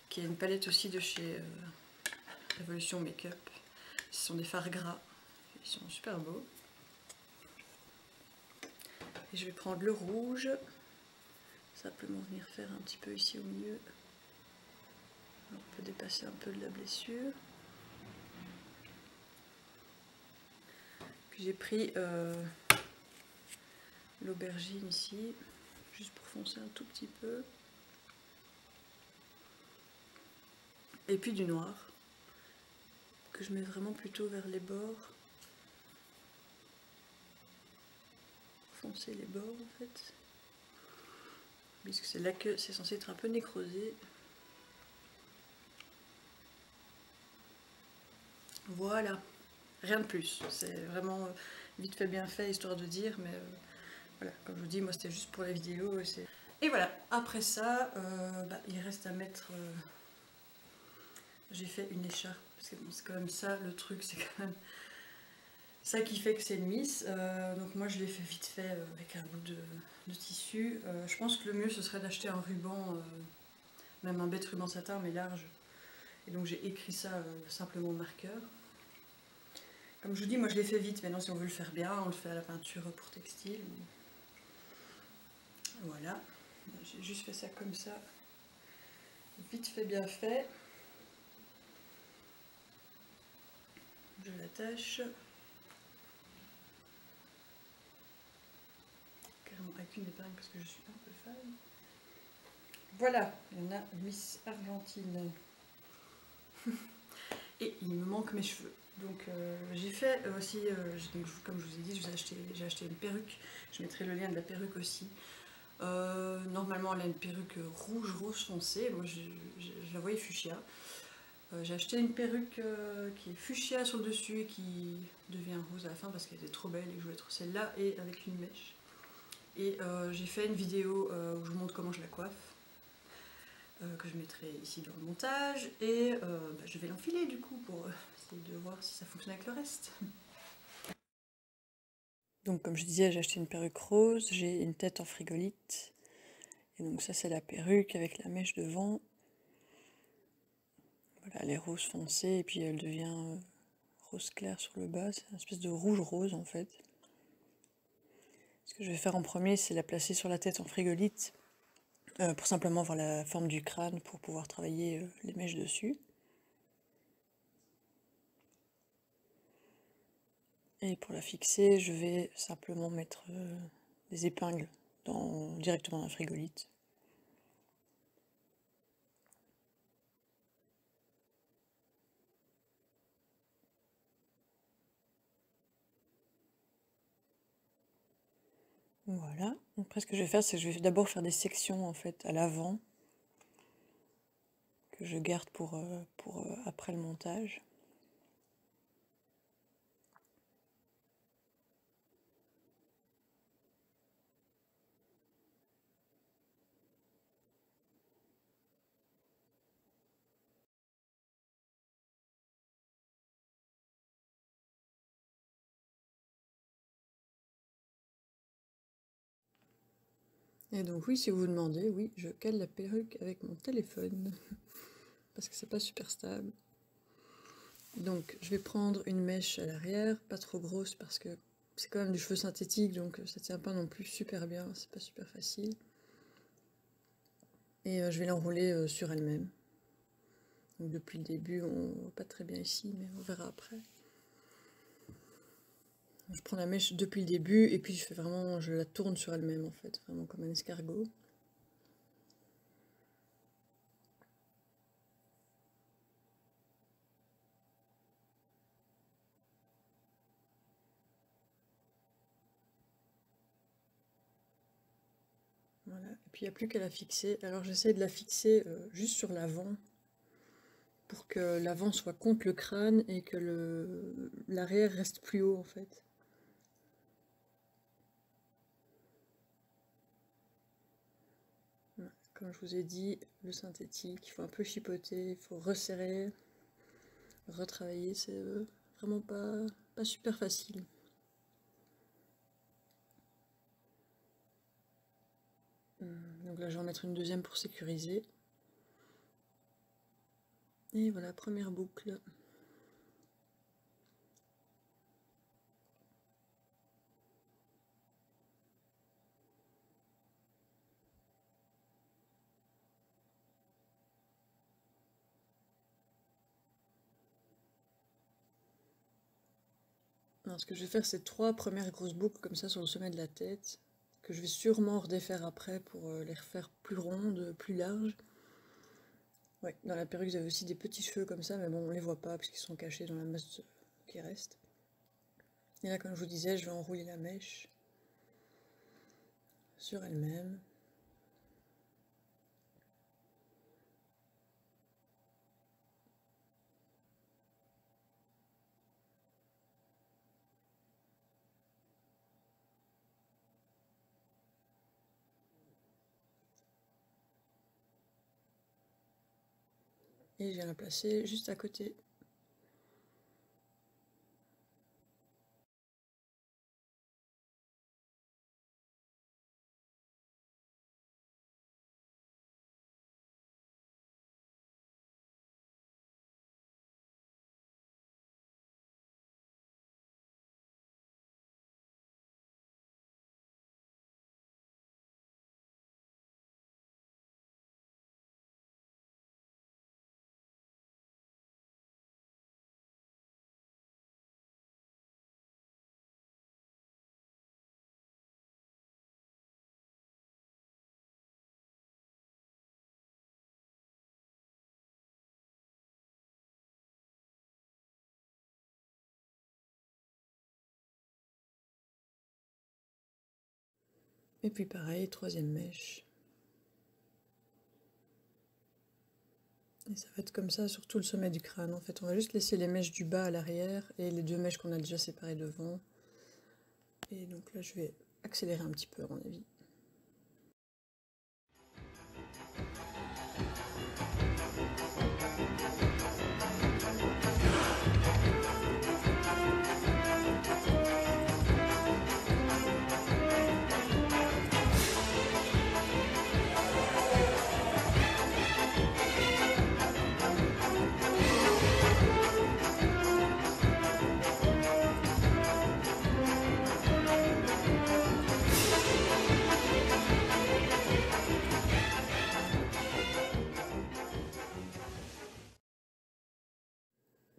qui est une palette aussi de chez Révolution Make-up. Ce sont des fards gras, ils sont super beaux. Et je vais prendre le rouge, simplement venir faire un petit peu ici au milieu. On peut dépasser un peu de la blessure. Puis j'ai pris l'aubergine ici, juste pour foncer un tout petit peu. Et puis du noir, que je mets vraiment plutôt vers les bords. Foncer les bords en fait. Puisque c'est là que c'est censé être un peu nécrosé. Voilà, rien de plus. C'est vraiment vite fait bien fait, histoire de dire, mais voilà, comme je vous dis, moi c'était juste pour la vidéo. Et voilà, après ça, il reste à mettre... j'ai fait une écharpe, parce que bon, c'est quand même ça le truc, c'est quand même... ça qui fait que c'est une miss. Donc moi je l'ai fait vite fait avec un bout de tissu. Je pense que le mieux ce serait d'acheter un ruban, même un bête ruban satin mais large. Et donc j'ai écrit ça simplement au marqueur. Comme je vous dis, moi je l'ai fait vite. Maintenant si on veut le faire bien, on le fait à la peinture pour textile. Voilà. J'ai juste fait ça comme ça. Vite fait, bien fait. Je l'attache. Carrément avec une épingle parce que je suis un peu fan. Voilà, on a Miss Argentine. Et il me manque mes cheveux. Donc j'ai fait aussi, comme je vous ai dit, j'ai acheté une perruque. Je mettrai le lien de la perruque aussi. Normalement elle a une perruque rouge rose foncé. Moi je la voyais fuchsia. J'ai acheté une perruque qui est fuchsia sur le dessus et qui devient rose à la fin parce qu'elle était trop belle et que je voulais trop celle-là et avec une mèche. Et j'ai fait une vidéo où je vous montre comment je la coiffe. Que je mettrai ici dans le montage et je vais l'enfiler du coup pour essayer de voir si ça fonctionne avec le reste. Donc comme je disais, j'ai acheté une perruque rose, j'ai une tête en frigolite et donc ça c'est la perruque avec la mèche devant. Voilà, elle est rose foncé et puis elle devient rose clair sur le bas, c'est une espèce de rouge rose en fait. Ce que je vais faire en premier c'est la placer sur la tête en frigolite. Pour simplement avoir la forme du crâne pour pouvoir travailler les mèches dessus. Et pour la fixer, je vais simplement mettre des épingles directement dans la frigolite. Voilà. Après ce que je vais faire, c'est que je vais d'abord faire des sections en fait à l'avant que je garde pour après le montage. Et donc oui, si vous vous demandez, oui, je cale la perruque avec mon téléphone parce que c'est pas super stable. Donc je vais prendre une mèche à l'arrière, pas trop grosse parce que c'est quand même du cheveu synthétique, donc ça tient pas non plus super bien, c'est pas super facile. Et je vais l'enrouler sur elle-même. Donc depuis le début, on voit pas très bien ici, mais on verra après. Je prends la mèche depuis le début et puis je la tourne sur elle-même en fait, vraiment comme un escargot. Voilà, et puis il n'y a plus qu'à la fixer. Alors j'essaie de la fixer juste sur l'avant pour que l'avant soit contre le crâne et que l'arrière reste plus haut en fait. Voilà. Comme je vous ai dit, le synthétique, il faut un peu chipoter, il faut resserrer, retravailler, c'est vraiment pas super facile. Donc là je vais en mettre une deuxième pour sécuriser. Et voilà, première boucle. Alors, ce que je vais faire, c'est 3 premières grosses boucles comme ça sur le sommet de la tête, que je vais sûrement redéfaire après pour les refaire plus rondes, plus larges. Ouais, dans la perruque, j'avais aussi des petits cheveux comme ça, mais bon, on les voit pas parce qu'ils sont cachés dans la masse qui reste. Et là, comme je vous disais, je vais enrouler la mèche sur elle-même. Et je viens la placer juste à côté Et puis pareil, troisième mèche. Et ça va être comme ça sur tout le sommet du crâne. En fait, on va juste laisser les mèches du bas à l'arrière et les deux mèches qu'on a déjà séparées devant. Et donc là, je vais accélérer un petit peu à mon avis.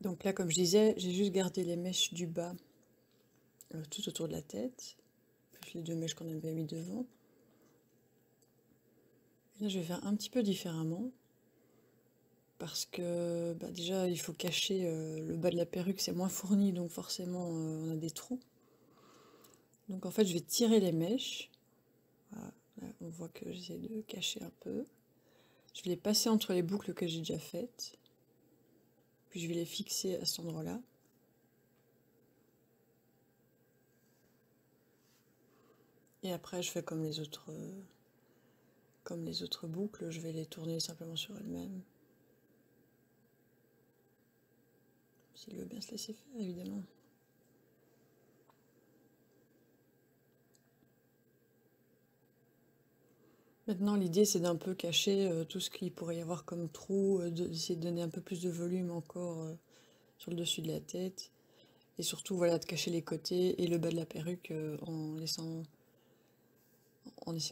Donc là, comme je disais, j'ai juste gardé les mèches du bas tout autour de la tête, plus les deux mèches qu'on avait mis devant. Et là, je vais faire un petit peu différemment, parce que déjà, il faut cacher le bas de la perruque, c'est moins fourni, donc forcément, on a des trous. Donc en fait, je vais tirer les mèches. Voilà, là, on voit que j'essaie de cacher un peu. Je vais les passer entre les boucles que j'ai déjà faites. Puis je vais les fixer à cet endroit-là. Et après, je fais comme les autres boucles, je vais les tourner simplement sur elles-mêmes. S'il veut bien se laisser faire, évidemment. Maintenant, l'idée, c'est d'un peu cacher tout ce qu'il pourrait y avoir comme trou, d'essayer de donner un peu plus de volume encore sur le dessus de la tête. Et surtout, voilà, de cacher les côtés et le bas de la perruque en essayant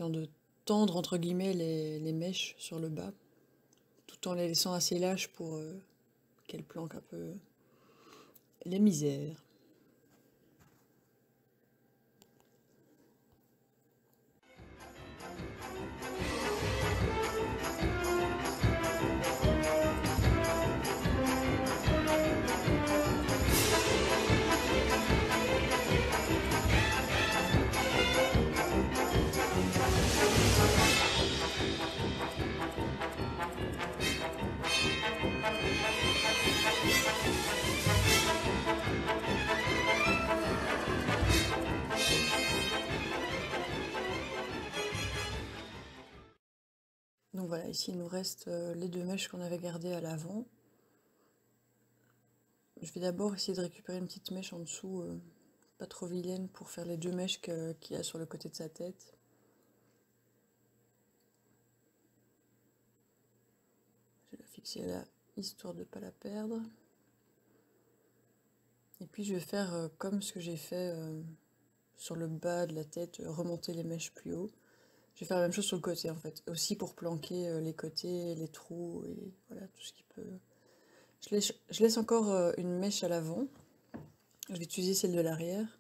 de tendre, entre guillemets, les mèches sur le bas, tout en les laissant assez lâches pour qu'elles planquent un peu les misères. Donc voilà, ici il nous reste les deux mèches qu'on avait gardées à l'avant. Je vais d'abord essayer de récupérer une petite mèche en dessous, pas trop vilaine, pour faire les deux mèches qu'il y a sur le côté de sa tête. Je vais la fixer là, histoire de ne pas la perdre. Et puis je vais faire comme ce que j'ai fait sur le bas de la tête, remonter les mèches plus haut. Je vais faire la même chose sur le côté en fait, aussi pour planquer les côtés, les trous et voilà tout ce qui peut... Je laisse encore une mèche à l'avant. Je vais utiliser celle de l'arrière.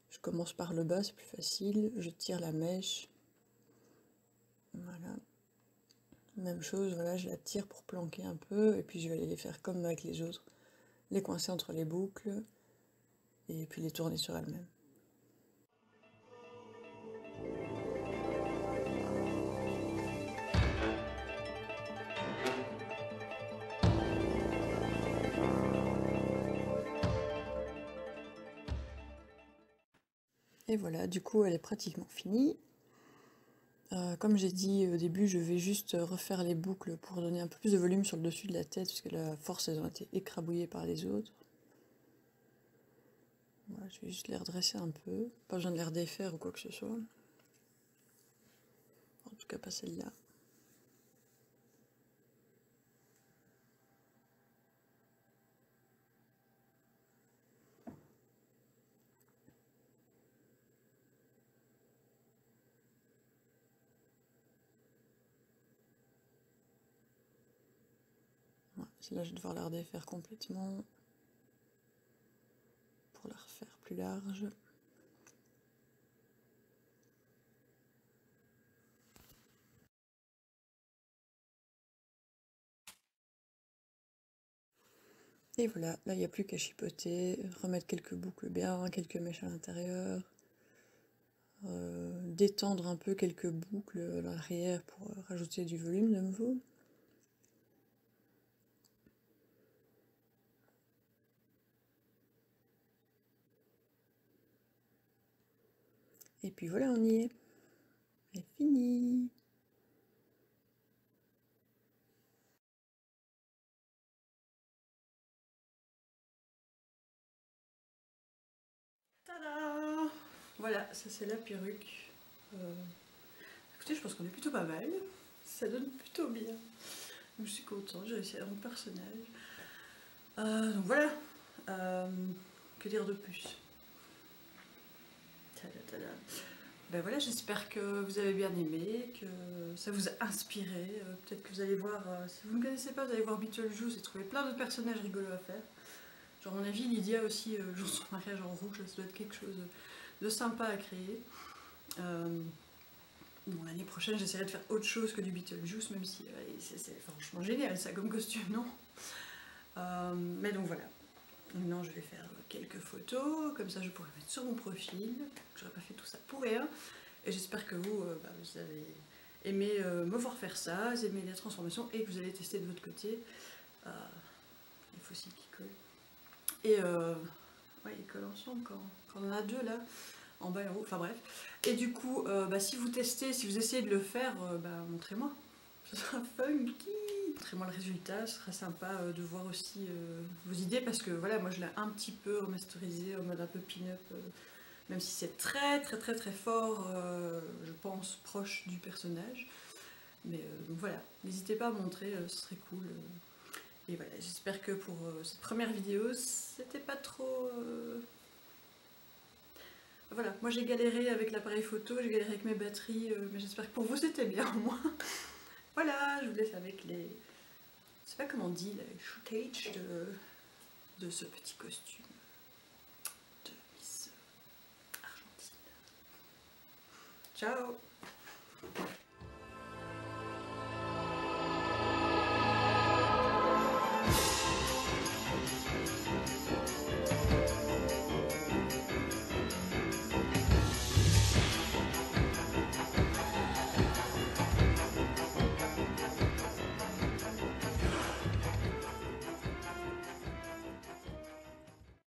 Je commence par le bas, c'est plus facile. Je tire la mèche. Voilà. Même chose, voilà, je la tire pour planquer un peu. Et puis je vais aller les faire comme avec les autres. Les coincer entre les boucles. Et puis les tourner sur elles-mêmes. Et voilà, du coup elle est pratiquement finie. Comme j'ai dit au début, je vais juste refaire les boucles pour donner un peu plus de volume sur le dessus de la tête, parce que la force, elles ont été écrabouillées par les autres. Voilà, je vais juste les redresser un peu. Pas besoin de les redéfaire ou quoi que ce soit. En tout cas, pas celle-là. Voilà, celle-là, je vais devoir la redéfaire complètement pour la refaire plus large. Et voilà, là il n'y a plus qu'à chipoter, remettre quelques boucles bien, quelques mèches à l'intérieur, détendre un peu quelques boucles à l'arrière pour rajouter du volume de nouveau. Et puis voilà, on y est. C'est fini. Tada! Voilà, ça c'est la perruque. Écoutez, je pense qu'on est plutôt pas mal. Ça donne plutôt bien. Je suis contente, j'ai réussi à mon personnage. Donc voilà. Que dire de plus? Tada, tada. Ben voilà, j'espère que vous avez bien aimé, que ça vous a inspiré. Peut-être que vous allez voir, si vous ne connaissez pas, vous allez voir Beetlejuice et trouver plein d'autres personnages rigolos à faire. Genre, à mon avis, Lydia aussi, joue son mariage en rouge, ça doit être quelque chose de sympa à créer. Bon, l'année prochaine, j'essaierai de faire autre chose que du Beetlejuice, même si c'est franchement génial ça comme costume, non? Mais donc voilà. Maintenant, je vais faire quelques photos, comme ça je pourrai mettre sur mon profil. J'aurais pas fait tout ça pour rien. Et j'espère que vous, vous avez aimé me voir faire ça, vous aimez la transformation et que vous allez tester de votre côté. Les fossiles qui collent. Et ouais, ils collent ensemble quand on en a deux là, en bas et en haut, enfin bref. Et du coup, si vous testez, si vous essayez de le faire, montrez-moi. Ce sera funky. Montrez-moi le résultat, ce sera sympa de voir aussi vos idées parce que voilà, moi je l'ai un petit peu remasterisé en mode un peu pin-up, même si c'est très fort, je pense, proche du personnage. Mais donc voilà, n'hésitez pas à montrer, ce serait cool. Et voilà, j'espère que pour cette première vidéo, c'était pas trop... Voilà, moi j'ai galéré avec l'appareil photo, j'ai galéré avec mes batteries, mais j'espère que pour vous c'était bien au moins. Voilà, je vous laisse avec les... Je sais pas comment on dit, les footage de ce petit costume de Miss Argentine. Ciao!